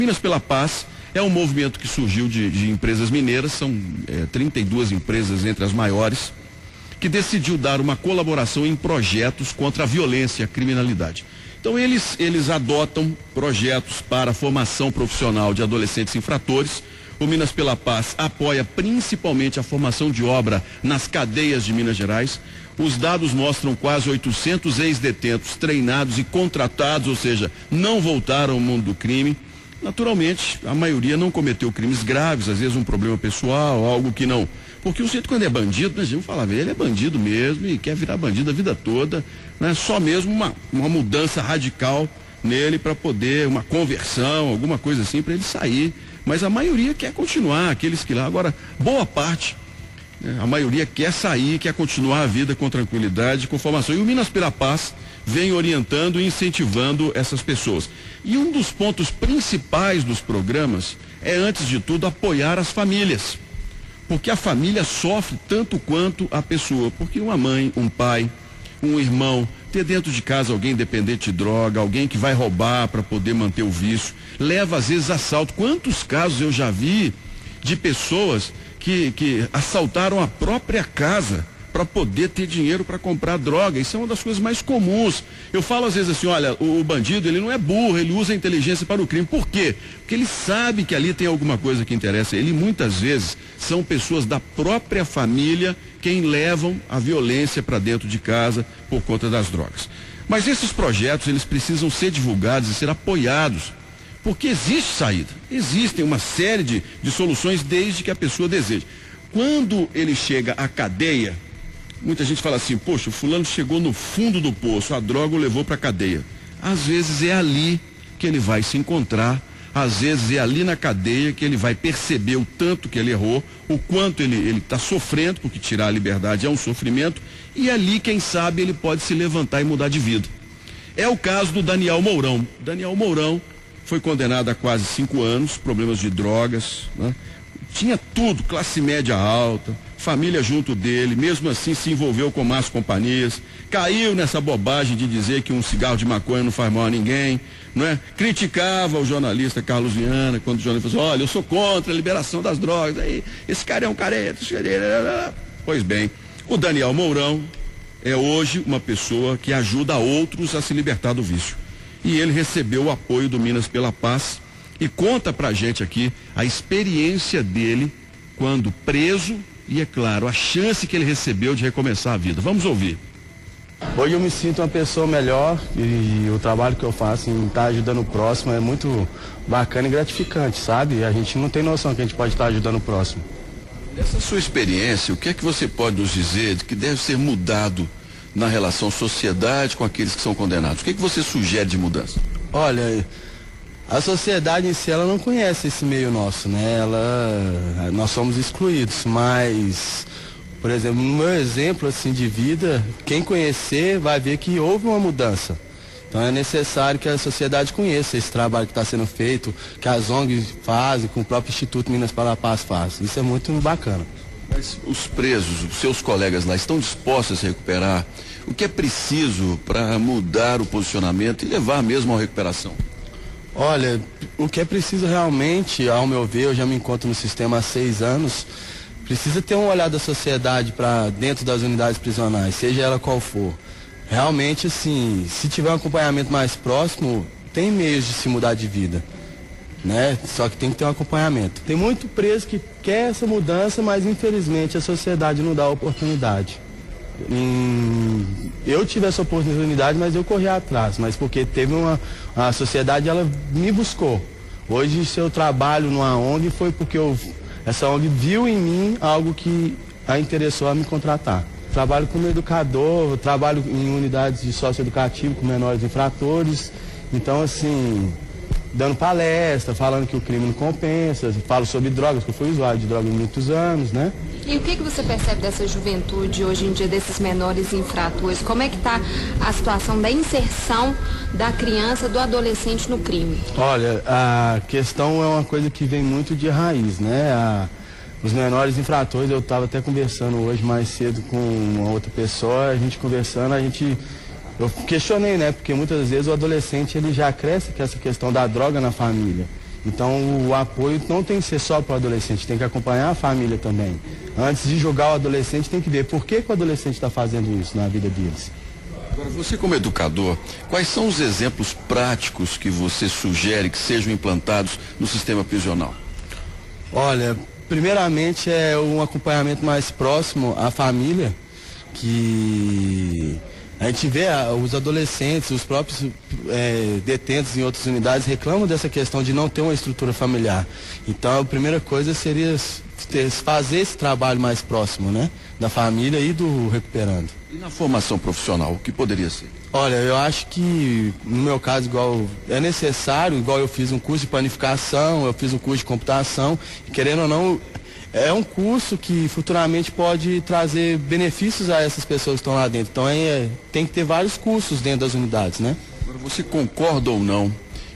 Minas pela Paz é um movimento que surgiu de empresas mineiras, são 32 empresas entre as maiores, que decidiu dar uma colaboração em projetos contra a violência e a criminalidade. Então eles adotam projetos para a formação profissional de adolescentes infratores. O Minas pela Paz apoia principalmente a formação de obra nas cadeias de Minas Gerais. Os dados mostram quase 800 ex-detentos treinados e contratados, ou seja, não voltaram ao mundo do crime. Naturalmente, a maioria não cometeu crimes graves, às vezes um problema pessoal, algo que não... Porque o sujeito, quando é bandido, né, vamos falar, ele é bandido mesmo e quer virar bandido a vida toda, né? Só mesmo uma mudança radical nele para poder, uma conversão, alguma coisa assim, para ele sair. Mas a maioria quer continuar, aqueles que lá. Agora, boa parte, né, a maioria quer sair, quer continuar a vida com tranquilidade, com formação. E o Minas pela Paz vem orientando e incentivando essas pessoas. E um dos pontos principais dos programas é, antes de tudo, apoiar as famílias. Porque a família sofre tanto quanto a pessoa. Porque uma mãe, um pai, um irmão, ter dentro de casa alguém dependente de droga, alguém que vai roubar para poder manter o vício, leva às vezes a assalto. Quantos casos eu já vi de pessoas que assaltaram a própria casa para poder ter dinheiro para comprar droga? Isso é uma das coisas mais comuns. Eu falo às vezes assim, olha, o bandido, ele não é burro, ele usa a inteligência para o crime. Por quê? Porque ele sabe que ali tem alguma coisa que interessa ele. Muitas vezes são pessoas da própria família quem levam a violência para dentro de casa por conta das drogas. Mas esses projetos, eles precisam ser divulgados e ser apoiados, porque existe saída. Existem uma série de soluções desde que a pessoa deseje. Quando ele chega à cadeia, muita gente fala assim, poxa, o fulano chegou no fundo do poço, a droga o levou para a cadeia. Às vezes é ali que ele vai se encontrar, às vezes é ali na cadeia que ele vai perceber o tanto que ele errou, o quanto ele está sofrendo, porque tirar a liberdade é um sofrimento, e ali, quem sabe, ele pode se levantar e mudar de vida. É o caso do Daniel Mourão. Daniel Mourão foi condenado a quase 5 anos, problemas de drogas, né? Tinha tudo, classe média alta, família junto dele, mesmo assim se envolveu com más companhias, caiu nessa bobagem de dizer que um cigarro de maconha não faz mal a ninguém, não é? Criticava o jornalista Carlos Viana, quando o jornalista falou assim, olha, eu sou contra a liberação das drogas, aí, esse cara é um careta, Pois bem, o Daniel Mourão é hoje uma pessoa que ajuda outros a se libertar do vício. E ele recebeu o apoio do Minas pela Paz e conta pra gente aqui a experiência dele quando preso e, é claro, a chance que ele recebeu de recomeçar a vida. Vamos ouvir. Hoje eu me sinto uma pessoa melhor e o trabalho que eu faço em estar ajudando o próximo é muito bacana e gratificante, sabe? A gente não tem noção que a gente pode estar ajudando o próximo. Nessa sua experiência, o que é que você pode nos dizer de que deve ser mudado na relação sociedade com aqueles que são condenados? O que é que você sugere de mudança? Olha, a sociedade em si, ela não conhece esse meio nosso, né? Nós somos excluídos, mas, por exemplo, no meu exemplo assim de vida, quem conhecer vai ver que houve uma mudança. Então é necessário que a sociedade conheça esse trabalho que está sendo feito, que as ONGs fazem, que o próprio Instituto Minas pela Paz faz. Isso é muito bacana. Mas os presos, os seus colegas lá, estão dispostos a se recuperar? O que é preciso para mudar o posicionamento e levar mesmo à recuperação? Olha, o que é preciso realmente, ao meu ver, eu já me encontro no sistema há 6 anos, precisa ter um olhar da sociedade para dentro das unidades prisionais, seja ela qual for. Realmente, assim, se tiver um acompanhamento mais próximo, tem meios de se mudar de vida, né? Só que tem que ter um acompanhamento. Tem muito preso que quer essa mudança, mas infelizmente a sociedade não dá a oportunidade. Eu tive essa oportunidade, mas eu corri atrás, mas porque teve a sociedade, ela me buscou. Hoje, se eu trabalho numa ONG, foi porque essa ONG viu em mim algo que a interessou a me contratar. Trabalho como educador, trabalho em unidades de socioeducativo com menores infratores, então assim, dando palestra, falando que o crime não compensa, falo sobre drogas, que eu fui usuário de drogas há muitos anos, né? E o que você percebe dessa juventude hoje em dia, desses menores infratores? Como é que está a situação da inserção da criança, do adolescente no crime? Olha, a questão é uma coisa que vem muito de raiz, né? Os menores infratores, eu estava até conversando hoje mais cedo com uma outra pessoa, a gente conversando, eu questionei, né? Porque muitas vezes o adolescente ele já cresce com essa questão da droga na família. Então o apoio não tem que ser só para o adolescente, tem que acompanhar a família também. Antes de julgar o adolescente, tem que ver por que o adolescente está fazendo isso na vida deles. Agora, você como educador, quais são os exemplos práticos que você sugere que sejam implantados no sistema prisional? Olha, primeiramente é um acompanhamento mais próximo à família, que a gente vê os adolescentes, os próprios detentos em outras unidades reclamam dessa questão de não ter uma estrutura familiar. Então a primeira coisa seria fazer esse trabalho mais próximo, né, da família e do recuperando. E na formação profissional, o que poderia ser? Olha, eu acho que no meu caso é necessário, igual eu fiz um curso de planificação, eu fiz um curso de computação, e querendo ou não, é um curso que futuramente pode trazer benefícios a essas pessoas que estão lá dentro. Então tem que ter vários cursos dentro das unidades, né? Agora, você concorda ou não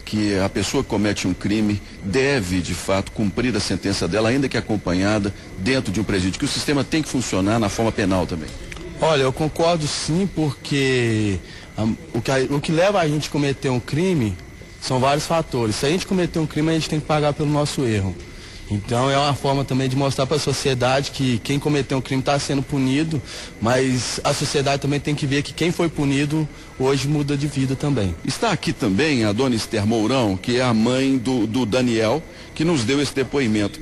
que a pessoa que comete um crime deve, de fato, cumprir a sentença dela, ainda que acompanhada, dentro de um presídio, que o sistema tem que funcionar na forma penal também? Olha, eu concordo sim, porque o que leva a gente a cometer um crime são vários fatores. Se a gente cometer um crime, a gente tem que pagar pelo nosso erro. Então é uma forma também de mostrar para a sociedade que quem cometeu um crime está sendo punido, mas a sociedade também tem que ver que quem foi punido hoje muda de vida também. Está aqui também a dona Esther Mourão, que é a mãe do Daniel, que nos deu esse depoimento.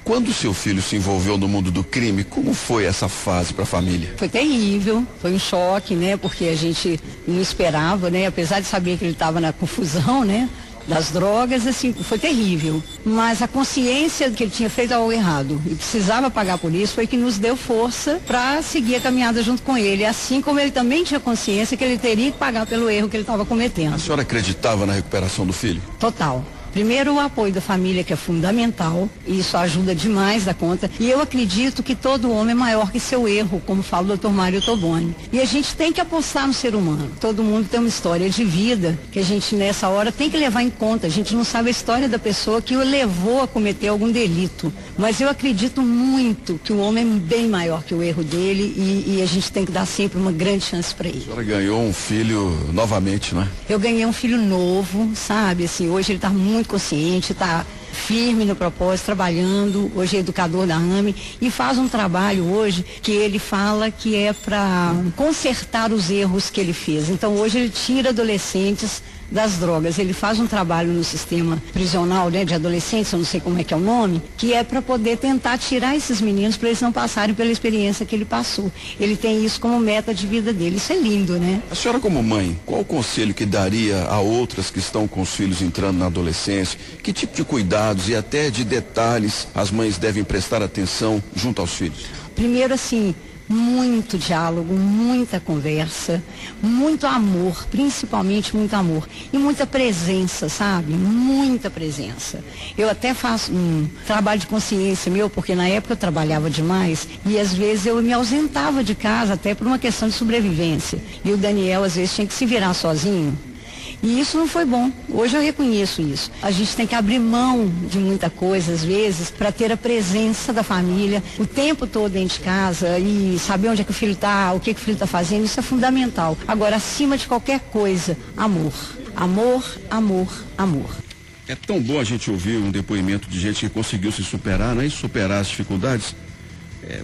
Quando o seu filho se envolveu no mundo do crime, como foi essa fase para a família? Foi terrível, foi um choque, né? Porque a gente não esperava, né? Apesar de saber que ele estava na confusão, né? Das drogas, assim, foi terrível. Mas a consciência que ele tinha feito algo errado e precisava pagar por isso foi que nos deu força para seguir a caminhada junto com ele. Assim como ele também tinha consciência que ele teria que pagar pelo erro que ele estava cometendo. A senhora acreditava na recuperação do filho? Total. Primeiro, o apoio da família, que é fundamental, e isso ajuda demais da conta. E eu acredito que todo homem é maior que seu erro, como fala o Dr. Mário Toboni. E a gente tem que apostar no ser humano. Todo mundo tem uma história de vida que a gente, nessa hora, tem que levar em conta. A gente não sabe a história da pessoa que o levou a cometer algum delito. Mas eu acredito muito que o homem é bem maior que o erro dele e a gente tem que dar sempre uma grande chance para ele. A senhora ganhou um filho novamente, não é? Eu ganhei um filho novo, sabe? Assim, hoje ele está muito consciente, está firme no propósito, trabalhando, hoje é educador da AME e faz um trabalho hoje que ele fala que é para consertar os erros que ele fez. Então hoje ele tira adolescentes das drogas. Ele faz um trabalho no sistema prisional, né, de adolescentes, eu não sei como é que é o nome, que é para poder tentar tirar esses meninos para eles não passarem pela experiência que ele passou. Ele tem isso como meta de vida dele. Isso é lindo, né? A senhora como mãe, qual o conselho que daria a outras que estão com os filhos entrando na adolescência? Que tipo de cuidados e até de detalhes as mães devem prestar atenção junto aos filhos? Primeiro, assim, muito diálogo, muita conversa, muito amor, principalmente muito amor e muita presença, sabe? Muita presença. Eu até faço um trabalho de consciência meu, porque na época eu trabalhava demais e às vezes eu me ausentava de casa até por uma questão de sobrevivência. E o Daniel às vezes tinha que se virar sozinho. E isso não foi bom. Hoje eu reconheço isso. A gente tem que abrir mão de muita coisa, às vezes, para ter a presença da família o tempo todo dentro de casa e saber onde é que o filho está, o que o filho está fazendo. Isso é fundamental. Agora, acima de qualquer coisa, amor. Amor, amor, amor. É tão bom a gente ouvir um depoimento de gente que conseguiu se superar, né? E superar as dificuldades.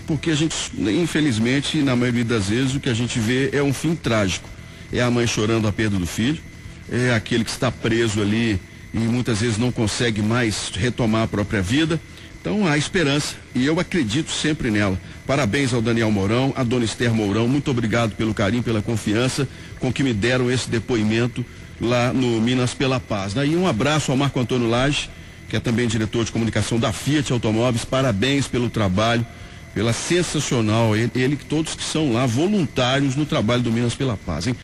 Porque a gente, infelizmente, na maioria das vezes, o que a gente vê é um fim trágico. É a mãe chorando a perda do filho, é aquele que está preso ali e muitas vezes não consegue mais retomar a própria vida. Então há esperança e eu acredito sempre nela. Parabéns ao Daniel Mourão, à dona Esther Mourão, muito obrigado pelo carinho, pela confiança com que me deram esse depoimento lá no Minas pela Paz. E um abraço ao Marco Antônio Lage, que é também diretor de comunicação da Fiat Automóveis. Parabéns pelo trabalho, pela sensacional, ele e todos que são lá voluntários no trabalho do Minas pela Paz, hein?